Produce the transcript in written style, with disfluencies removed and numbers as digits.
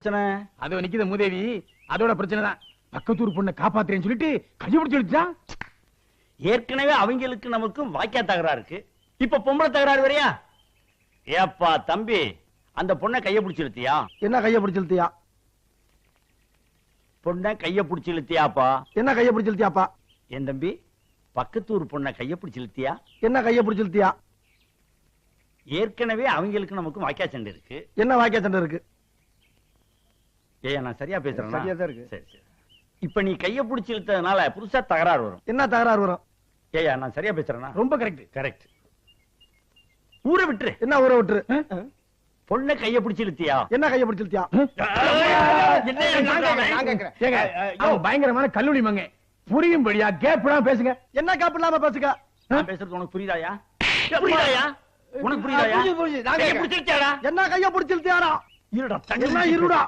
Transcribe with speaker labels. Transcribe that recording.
Speaker 1: பிரச்சனை?
Speaker 2: அது நிக்குது மூதேவி, அதோட பிரச்சனை தான். பக்கத்தூர் பொண்ணை காப்பாத்துறேன்னு சொல்லிட்டு கையை பிடிச்சு இழுத்துட்டான்.
Speaker 1: ஏற்கனவே அவங்களுக்கு நமக்கும் வாய்க்கா தகராறு இருக்கு, இப்ப பொம்பளை தகராறு வரையா? ஏப்பா தம்பி, அந்த பொண்ணை கைய பிடிச்சு இழுத்தியா?
Speaker 3: என்ன கைய பிடிச்சு இழுத்தியா?
Speaker 1: பொண்ணை கைய பிடிச்சு இழுத்தியாப்பா?
Speaker 3: என்ன கைய பிடிச்சு இழுத்தியாப்பா?
Speaker 1: என் தம்பி, பக்கத்தூர் பொண்ணை கைய பிடிச்சு இழுத்தியா?
Speaker 3: என்ன கைய பிடிச்சு இழுத்தியா?
Speaker 1: ஏற்கனவே அவங்களுக்கு நமக்கும் வாய்க்கா சண்டை இருக்கு.
Speaker 3: என்ன வாய்க்கா சண்டை இருக்கு?
Speaker 1: ஏய், நான் சரியா பேசுறேன்?
Speaker 3: சரியா தான் இருக்கு.
Speaker 1: சரி சரி. இப்ப நீ கைய பிடிச்சு இழுத்ததுனால புதுசா தகராறு வரும்.
Speaker 3: என்ன தகராறு வரும்?
Speaker 1: ஏயா, நான் சரியா பேசுறேன்னா?
Speaker 2: ரொம்ப கரெக்ட்.
Speaker 1: கரெக்ட். ஊரை விட்டுரு.
Speaker 3: என்ன ஊரை விட்டுரு?
Speaker 1: பொண்ணை கைய பிடிச்சு இழுத்தியா?
Speaker 3: என்ன கைய பிடிச்சு இழுத்தியா?
Speaker 2: அவன் பயங்கரமான கல்லூரி மங்க, புரியும்படியா கேப்லாம் பேசுங்க.
Speaker 3: என்ன கேப் இல்லாம பேசுங்க.
Speaker 1: நான் பேசுறது உனக்கு புரியுதாயா? புரியுதாயா? உனக்கு புரியுதாயா?
Speaker 3: புரியுது, புரியுது. நான்
Speaker 1: கைய
Speaker 3: கேட்கிறேன்.
Speaker 1: பிடிச்சு இழுத்தியாடா?
Speaker 3: என்ன கைய பிடிச்சு இழுத்தியாரா?
Speaker 1: இருடா,
Speaker 3: என்ன இருடா?